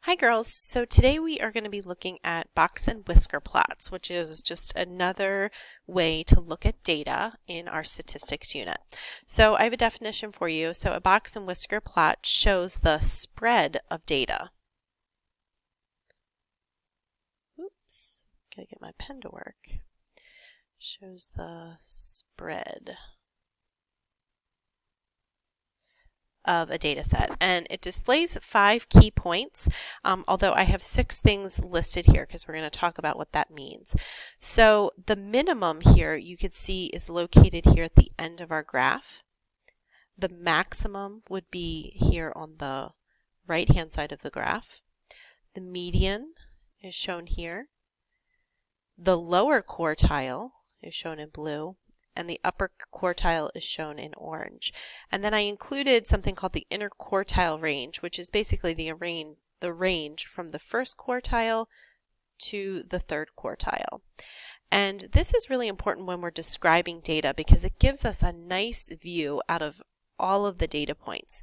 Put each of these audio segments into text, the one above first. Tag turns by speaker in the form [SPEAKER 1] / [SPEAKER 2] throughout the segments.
[SPEAKER 1] Hi girls, so today we are going to be looking at box and whisker plots, which is just another way to look at data in our statistics unit. So I have a definition for you. So a box and whisker plot shows the spread of data. Oops, gotta get my pen to work. Shows the spread of a data set, and it displays 5 key points, although I have 6 things listed here because we're going to talk about what that means. So the minimum here you could see is located here at the end of our graph. The maximum would be here on the right hand side of the graph. The median is shown here. The lower quartile is shown in blue, and the upper quartile is shown in orange. And then I included something called the interquartile range, which is basically the range from the first quartile to the third quartile. And this is really important when we're describing data because it gives us a nice view out of all of the data points.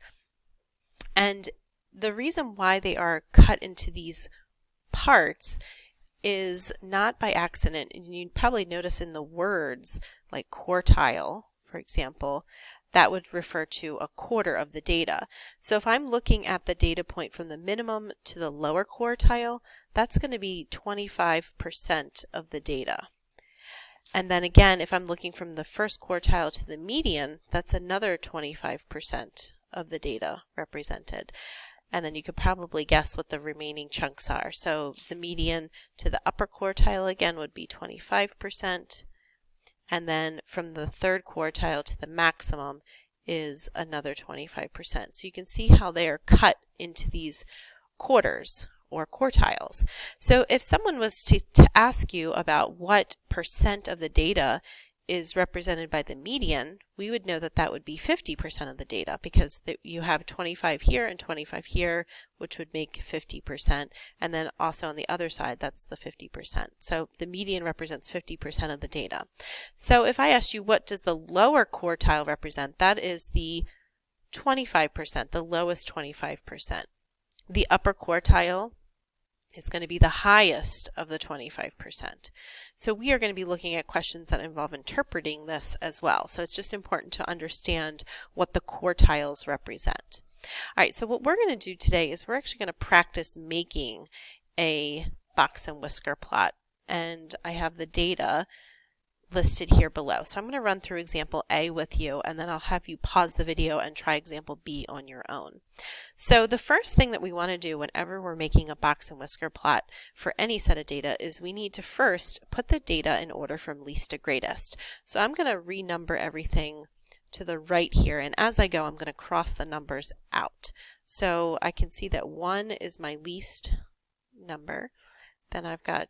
[SPEAKER 1] And the reason why they are cut into these parts is not by accident, and you'd probably notice in the words like quartile, for example, that would refer to a quarter of the data. So if I'm looking at the data point from the minimum to the lower quartile, that's going to be 25% of the data. And then again, if I'm looking from the first quartile to the median, that's another 25% of the data represented. And then you could probably guess what the remaining chunks are. So the median to the upper quartile again would be 25%, and then from the third quartile to the maximum is another 25%. So you can see how they are cut into these quarters or quartiles. So if someone was to ask you about what percent of the data is represented by the median, we would know that that would be 50% of the data because you have 25 here and 25 here, which would make 50%. And then also on the other side, that's the 50%. So the median represents 50% of the data. So if I asked you what does the lower quartile represent, that is the 25%, the lowest 25%. The upper quartile is going to be the highest of the 25%. So we are going to be looking at questions that involve interpreting this as well. So it's just important to understand what the quartiles represent. All right, so what we're going to do today is we're actually going to practice making a box and whisker plot. And I have the data listed here below. So I'm going to run through example A with you, and then I'll have you pause the video and try example B on your own. So the first thing that we want to do whenever we're making a box and whisker plot for any set of data is we need to first put the data in order from least to greatest. So I'm going to renumber everything to the right here, and as I go I'm going to cross the numbers out. So I can see that 1 is my least number. Then I've got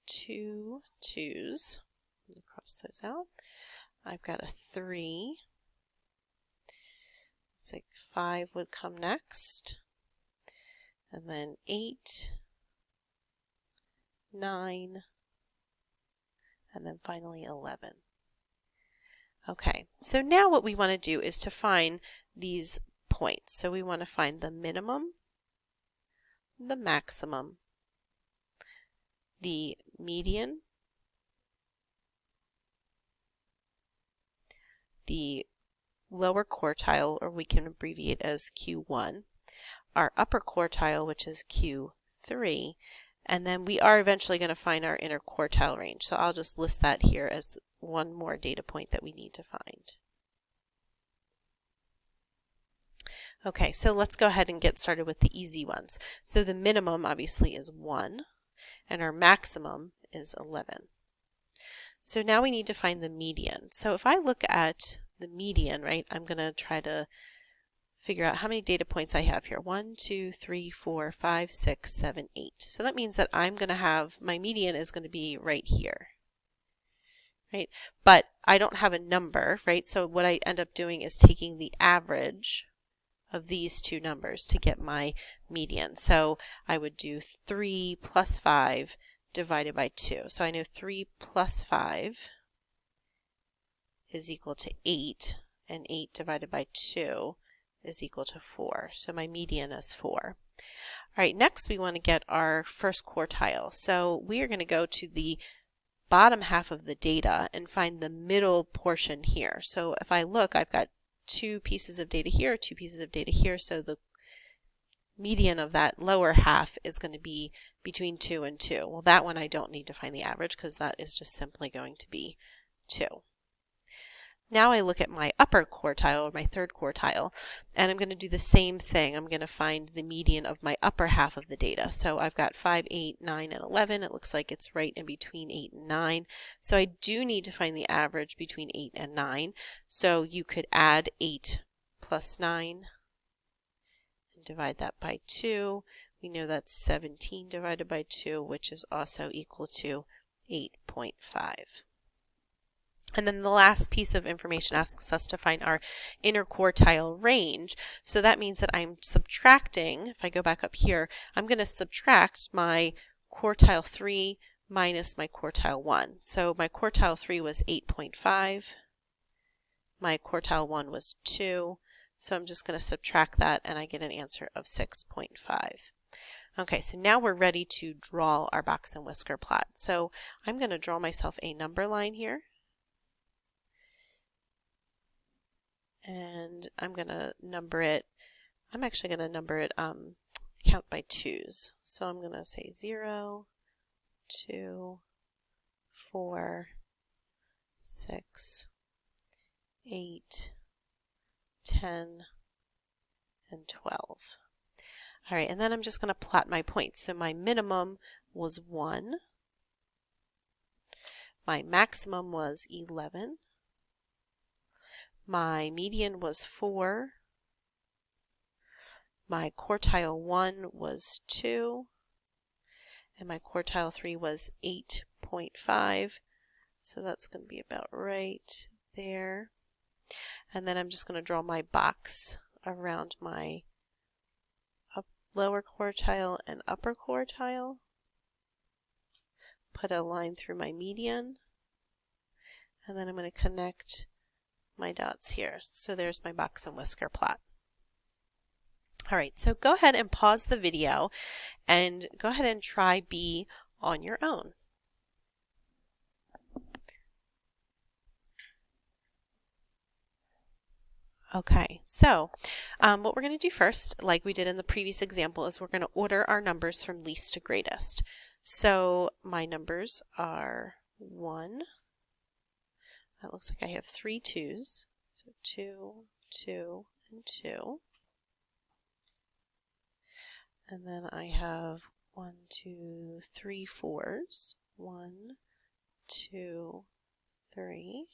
[SPEAKER 1] 2 2's. Cross those out. I've got a 3. It's like 5 would come next. And then 8, 9, and then finally 11. Okay, so now what we want to do is to find these points. So we want to find the minimum, the maximum, the median, the lower quartile, or we can abbreviate as Q1, our upper quartile, which is Q3, and then we are eventually going to find our interquartile range. So I'll just list that here as one more data point that we need to find. Okay, so let's go ahead and get started with the easy ones. So the minimum obviously is 1, and our maximum is 11. So now we need to find the median. So if I look at the median, right, I'm going to try to figure out how many data points I have here. 1, 2, 3, 4, 5, 6, 7, 8. So that means that I'm going to have, my median is going to be right here, right? But I don't have a number, right? So what I end up doing is taking the average of these two numbers to get my median. So I would do 3 plus 5 divided by 2. So I know 3 plus 5 is equal to 8, and 8 divided by 2 is equal to 4. So my median is 4. All right, next we want to get our first quartile. So we are going to go to the bottom half of the data and find the middle portion here. So if I look, I've got 2 pieces of data here, 2 pieces of data here, so the median of that lower half is going to be between 2 and 2. Well, that one I don't need to find the average because that is just simply going to be 2. Now I look at my upper quartile, or my third quartile, and I'm going to do the same thing. I'm going to find the median of my upper half of the data. So I've got 5, 8, 9, and 11. It looks like it's right in between 8 and 9. So I do need to find the average between 8 and 9. So you could add 8 plus 9 and divide that by 2. We know that's 17 divided by 2, which is also equal to 8.5. And then the last piece of information asks us to find our interquartile range. So that means that I'm subtracting, if I go back up here, I'm going to subtract my quartile 3 minus my quartile 1. So my quartile 3 was 8.5. My quartile 1 was 2. So I'm just going to subtract that and I get an answer of 6.5. Okay, so now we're ready to draw our box and whisker plot. So I'm going to draw myself a number line here. And I'm going to number it, I'm actually going to number it, count by 2s. So I'm going to say 0, 2, 4, 6, 8, 10, and 12. All right, and then I'm just going to plot my points. So my minimum was 1. My maximum was 11. My median was 4. My quartile 1 was 2. And my quartile 3 was 8.5. So that's going to be about right there. And then I'm just going to draw my box around my lower quartile and upper quartile. Put a line through my median. And then I'm going to connect my dots here. So there's my box and whisker plot. All right, so go ahead and pause the video and go ahead and try B on your own. Okay, so what we're going to do first, like we did in the previous example, is we're going to order our numbers from least to greatest. So my numbers are 1. That looks like I have 3 2s. So 2, 2, and 2. And then I have 1, 2, 3 4s. 1, 2, 3.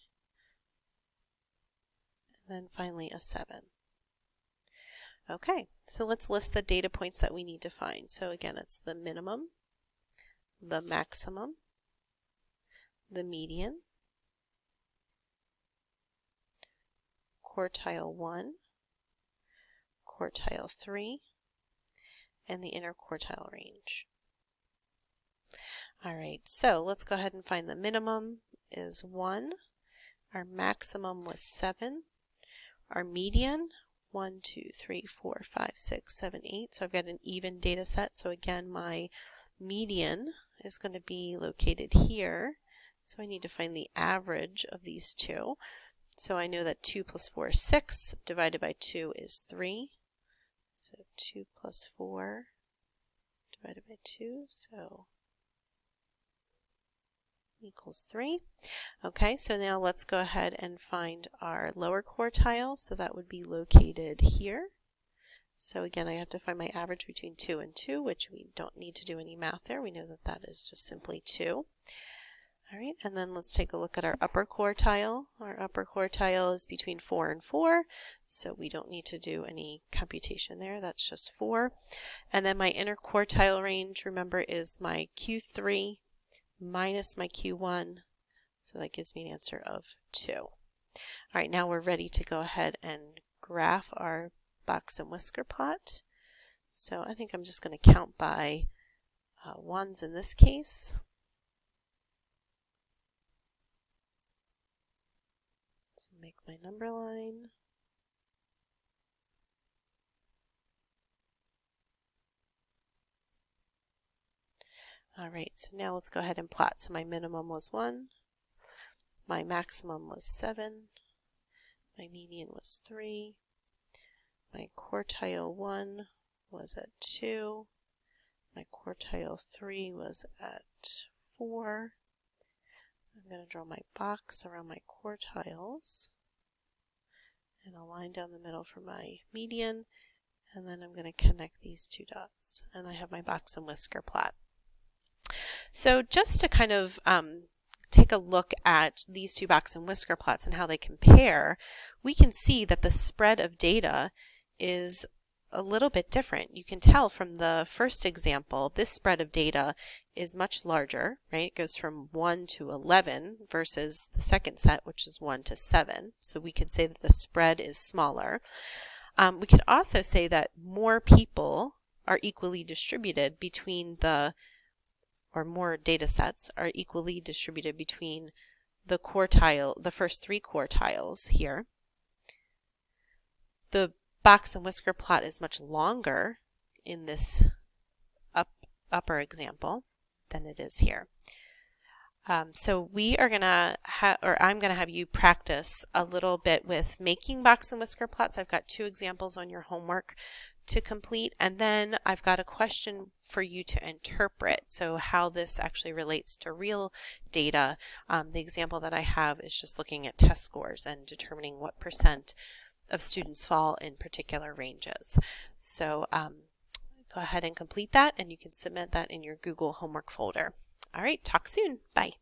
[SPEAKER 1] And then finally a 7. Okay, so let's list the data points that we need to find. So again, it's the minimum, the maximum, the median, quartile 1, quartile 3, and the interquartile range. All right, so let's go ahead and find the minimum is 1. Our maximum was 7. Our median, 1, 2, 3, 4, 5, 6, 7, 8. So I've got an even data set. So again, my median is going to be located here. So I need to find the average of these two. So I know that 2 plus 4 is 6, divided by 2 is 3. So 2 plus 4 divided by 2, so equals 3. Okay, so now let's go ahead and find our lower quartile. So that would be located here. So again, I have to find my average between 2 and 2, which we don't need to do any math there. We know that that is just simply 2. All right, and then let's take a look at our upper quartile. Our upper quartile is between 4 and 4, so we don't need to do any computation there. That's just 4. And then my interquartile range, remember, is my Q3 minus my Q1, so that gives me an answer of 2. All right, now we're ready to go ahead and graph our box and whisker plot. So I think I'm just going to count by ones in this case. So make my number line. All right, so now let's go ahead and plot. So my minimum was 1, my maximum was 7, my median was 3, my quartile 1 was at 2, my quartile 3 was at 4. I'm going to draw my box around my quartiles and a line down the middle for my median, and then I'm going to connect these two dots, and I have my box and whisker plot. So just to kind of take a look at these two box and whisker plots and how they compare, we can see that the spread of data is a little bit different. You can tell from the first example, this spread of data is much larger, right? It goes from 1 to 11 versus the second set, which is 1 to 7. So we could say that the spread is smaller. We could also say that more people are equally distributed between or more data sets are equally distributed between the first 3 quartiles here. The box and whisker plot is much longer in this upper example than it is here. So we are going to I'm going to have you practice a little bit with making box and whisker plots. I've got 2 examples on your homework to complete, and then I've got a question for you to interpret, so how this actually relates to real data. The example that I have is just looking at test scores and determining what % of students fall in particular ranges. So go ahead and complete that, and you can submit that in your Google homework folder. All right, talk soon. Bye.